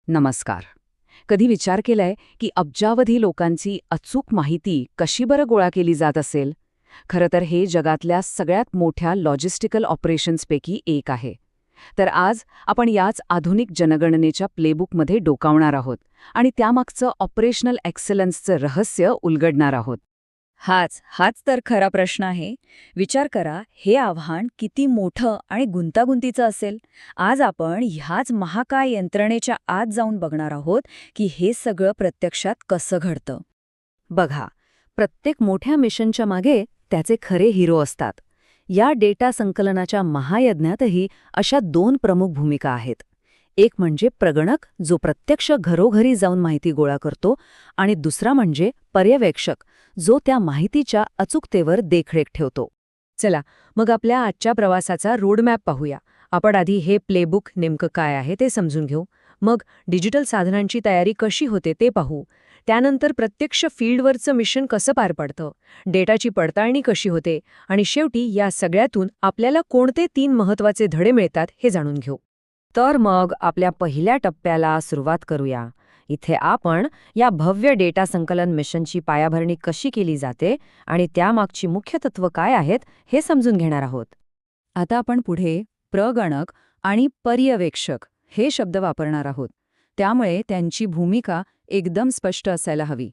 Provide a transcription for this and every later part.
नमस्कार. कधी विचार केलाय की अब्जावधी लोकांची अचूक माहिती कशी बरं गोळा केली जात असेल? खरं तर हे जगातल्या सगळ्यात मोठ्या लॉजिस्टिकल ऑपरेशन्सपैकी एक आहे. तर आज आपण याच आधुनिक जनगणनेच्या प्लेबुकमध्ये डोकावणार आहोत आणि त्यामागचं ऑपरेशनल एक्सलन्सचं रहस्य उलगडणार आहोत. हाच तर खरा प्रश्न आहे. विचार करा, हे आव्हान किती मोठं आणि गुंतागुंतीचं असेल. आज आपण ह्याच महाकाय यंत्रणेच्या आत जाऊन बघणार आहोत की हे सगळं प्रत्यक्षात कसं घडतं. बघा, प्रत्येक मोठ्या मिशनच्या मागे त्याचे खरे हिरो असतात. या डेटा संकलनाच्या महायज्ञातही अशा दोन प्रमुख भूमिका आहेत. एक म्हणजे प्रगणक, जो प्रत्यक्ष घरोघरी जाऊन माहिती गोळा करतो, आणि दुसरा म्हणजे पर्यवेक्षक, जो त्या माहितीच्या अचूकतेवर देखरेख ठेवतो. चला, मग आपल्या आजच्या प्रवासाचा रोडमॅप पाहूया. आपण आधी हे प्लेबुक नेमकं काय आहे ते समजून घेऊ. मग डिजिटल साधनांची तयारी कशी होते ते पाहू. त्यानंतर प्रत्यक्ष फील्डवरचं मिशन कसं पार पडतं, डेटाची पडताळणी कशी होते, आणि शेवटी या सगळ्यातून आपल्याला कोणते 3 महत्त्वाचे धडे मिळतात हे जाणून घेऊ. तर मग आपल्या पहिल्या टप्प्याला सुरुवात करूया. इथे आपण या भव्य डेटा संकलन मिशनची पायाभरणी कशी केली जाते आणि त्यामागची मुख्य तत्त्व काय आहेत हे समजून घेणार आहोत. आता आपण पुढे प्रगणक आणि पर्यवेक्षक हे शब्द वापरणार आहोत. त्यामुळे त्यांची भूमिका एकदम स्पष्ट असायला हवी.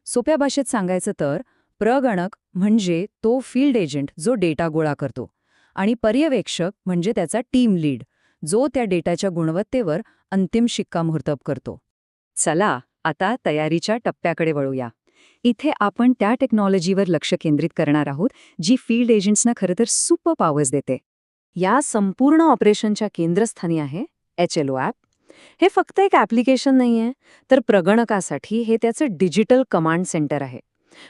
सोप्या भाषेत सांगायचं तर प्रगणक म्हणजे तो फील्ड एजंट जो डेटा गोळा करतो, आणि पर्यवेक्षक म्हणजे त्याचा टीम लीड, जो त्या डेटाच्या गुणवत्तेवर अंतिम शिक्कामोर्तब करतो. चला, आता तयारीच्या टप्प्याकडे वळूया. इथे आपण त्या टेक्नॉलॉजीवर लक्ष केंद्रित करणार आहोत जी फील्ड एजंट्सना खरं तर सुपर पॉवर्स देते. या संपूर्ण ऑपरेशनच्या केंद्रस्थानी आहे HLO ॲप. हे फक्त एक ॲप्लिकेशन नाहीये, तर प्रगणकासाठी हे त्याचं डिजिटल कमांड सेंटर आहे.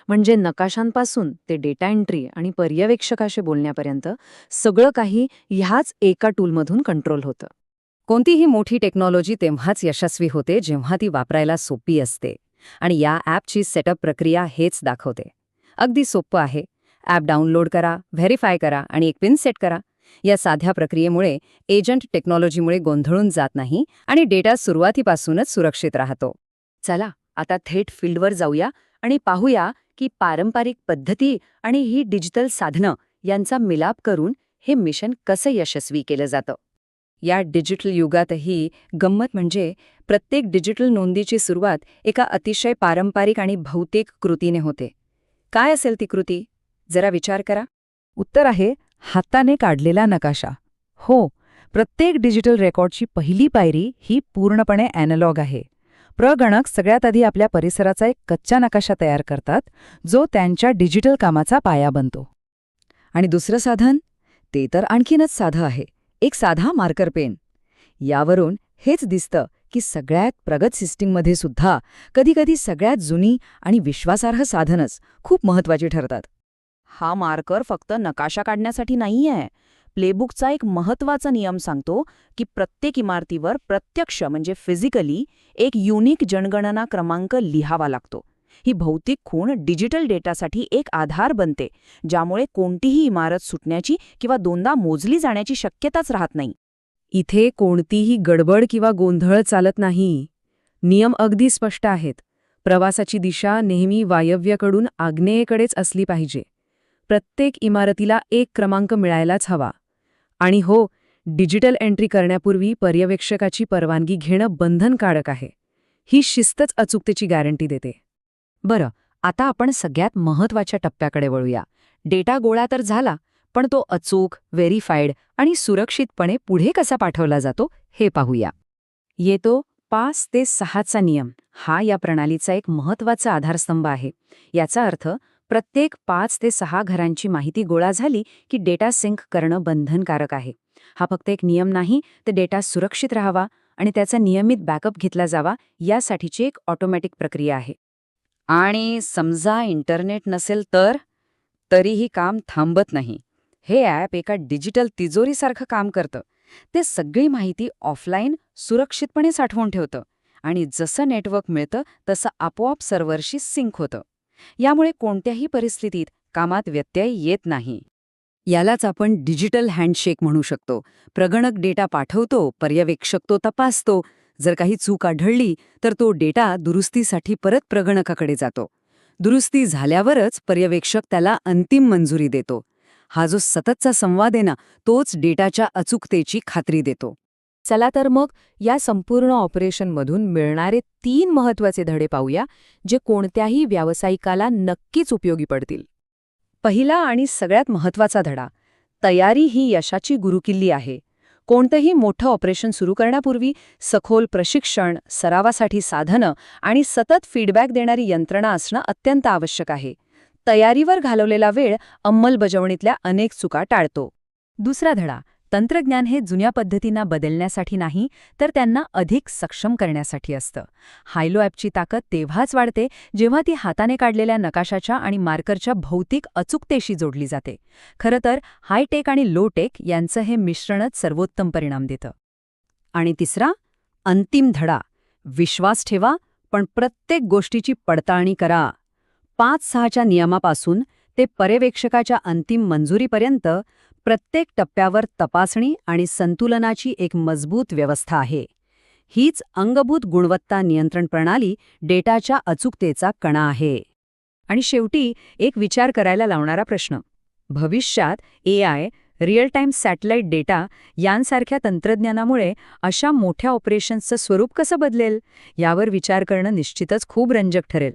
म्हणजे नकाशांपासून ते डेटा एंट्री आणि पर्यवेक्षकाशी बोलण्यापर्यंत सगळं काही ह्याच एका टूलमधून कंट्रोल होतं. कोणतीही मोठी टेक्नॉलॉजी तेव्हाच यशस्वी होते जेव्हा ती वापरायला सोपी असते, आणि या ॲपची सेटअप प्रक्रिया हेच दाखवते. अगदी सोपं आहे. ॲप डाउनलोड करा, व्हेरीफाय करा आणि एक पिन सेट करा. या साध्या प्रक्रियेमुळे एजंट टेक्नॉलॉजीमुळे गोंधळून जात नाही आणि डेटा सुरुवातीपासूनच सुरक्षित राहतो. चला, आता थेट फील्डवर जाऊया आणि पाहूया की पारंपरिक पद्धती आणि ही डिजिटल साधनं यांचा मिलाप करून हे मिशन कसं यशस्वी केलं जातं. या डिजिटल युगातही गंमत म्हणजे प्रत्येक डिजिटल नोंदीची सुरुवात एका अतिशय पारंपरिक आणि भौतिक कृतीने होते. काय असेल ती कृती? जरा विचार करा. उत्तर आहे हाताने काढलेला नकाशा. हो, प्रत्येक डिजिटल रेकॉर्डची पहिली पायरी ही पूर्णपणे ॲनालॉग आहे. प्रगणक सगळ्यात आधी आपल्या परिसराचा एक कच्चा नकाशा तयार करतात, जो त्यांच्या डिजिटल कामाचा पाया बनतो. आणि दुसरं साधन? ते तर आणखीनच साधं आहे. एक साधा मार्कर पेन. यावरून हेच दिसतं की सगळ्यात प्रगत सिस्टीममध्ये सुद्धा कधीकधी सगळ्यात जुनी आणि विश्वासार्ह साधनच खूप महत्त्वाची ठरतात. हा मार्कर फक्त नकाशा काढण्यासाठी नाहीये. प्लेबुकचा एक महत्त्वाचा नियम सांगतो की प्रत्येक इमारतीवर प्रत्यक्ष म्हणजे फिजिकली एक युनिक जनगणना क्रमांक लिहावा लागतो. ही भौतिक खूण डिजिटल डेटासाठी एक आधार बनते, ज्यामुळे कोणतीही इमारत सुटण्याची किंवा दोनदा मोजली जाण्याची शक्यताच राहत नाही. इथे कोणतीही गडबड किंवा गोंधळ चालत नाही. नियम अगदी स्पष्ट आहेत. प्रवासाची दिशा नेहमी वायव्येकडून आग्नेयेकडेच असली पाहिजे. प्रत्येक इमारतीला एक क्रमांक मिळायलाच हवा. आणि हो, डिजिटल एंट्री करण्यापूर्वी पर्यवेक्षकाची परवानगी घेणं बंधनकारक आहे. ही शिस्तच अचूकतेची गॅरंटी देते. बरं, आता आपण सगळ्यात महत्त्वाच्या टप्प्याकडे वळूया. डेटा गोळा तर झाला, पण तो अचूक, व्हेरीफाईड आणि सुरक्षितपणे पुढे कसा पाठवला जातो हे पाहूया. येतो 5 ते 6चा नियम. हा या प्रणालीचा एक महत्त्वाचा आधारस्तंभ आहे. याचा अर्थ प्रत्येक 5 ते 6 घरांची माहिती गोळा झाली की डेटा सिंक करणं बंधनकारक आहे. हा फक्त एक नियम नाही, तर डेटा सुरक्षित राहावा आणि त्याचा नियमित बॅकअप घेतला जावा यासाठीची एक ऑटोमॅटिक प्रक्रिया आहे. आणि समजा इंटरनेट नसेल तर तरीही काम थांबत नाही. हे ॲप एका डिजिटल तिजोरीसारखं काम करतं. ते सगळी माहिती ऑफलाईन सुरक्षितपणे साठवून ठेवतं आणि जसं नेटवर्क मिळतं तसं आपोआप सर्व्हरशी सिंक होतं. यामुळे कोणत्याही परिस्थितीत कामात व्यत्यय येत नाही. यालाच आपण डिजिटल हँडशेक म्हणू शकतो. प्रगणक डेटा पाठवतो, पर्यवेक्षक तो तपासतो, जर काही चूक आढळली तर तो डेटा दुरुस्तीसाठी परत प्रगणकाकडे जातो. दुरुस्ती झाल्यावरच पर्यवेक्षक त्याला अंतिम मंजुरी देतो. हा जो सततचा संवाद आहे ना, तोच डेटाच्या अचूकतेची खात्री देतो. चला तर मग या संपूर्ण ऑपरेशनमधून मिळणारे 3 महत्त्वाचे धडे पाहूया, जे कोणत्याही व्यावसायिकाला नक्कीच उपयोगी पडतील. पहिला आणि सगळ्यात महत्त्वाचा धडा, तयारी ही यशाची गुरुकिल्ली आहे. कोणतंही मोठं ऑपरेशन सुरू करण्यापूर्वी सखोल प्रशिक्षण, सरावासाठी साधनं आणि सतत फीडबॅक देणारी यंत्रणा असणं अत्यंत आवश्यक आहे. तयारीवर घालवलेला वेळ अंमलबजावणीतल्या अनेक चुका टाळतो. दुसरा धडा, तंत्रज्ञान हे जुन्या पद्धतींना बदलण्यासाठी नाही, तर त्यांना अधिक सक्षम करण्यासाठी असतं. हायलो ॲपची ताकद तेव्हाच वाढते जेव्हा ती हाताने काढलेल्या नकाशाच्या आणि मार्करच्या भौतिक अचूकतेशी जोडली जाते. खरं तर हायटेक आणि लो-टेक यांचं हे मिश्रणच सर्वोत्तम परिणाम देतं. आणि तिसरा, अंतिम धडा, विश्वास ठेवा, पण प्रत्येक गोष्टीची पडताळणी करा. 5-6च्या नियमापासून ते पर्यवेक्षकाच्या अंतिम मंजुरीपर्यंत प्रत्येक टप्प्यावर तपासणी आणि संतुलनाची एक मजबूत व्यवस्था आहे. हीच अंगभूत गुणवत्ता नियंत्रण प्रणाली डेटाच्या अचूकतेचा कणा आहे. आणि शेवटी एक विचार करायला लावणारा प्रश्न, भविष्यात AI, real time satellite data यांसारख्या तंत्रज्ञानामुळे अशा मोठ्या ऑपरेशन्सचं स्वरूप कसं बदलेल, यावर विचार करणं निश्चितच खूप रंजक ठरेल.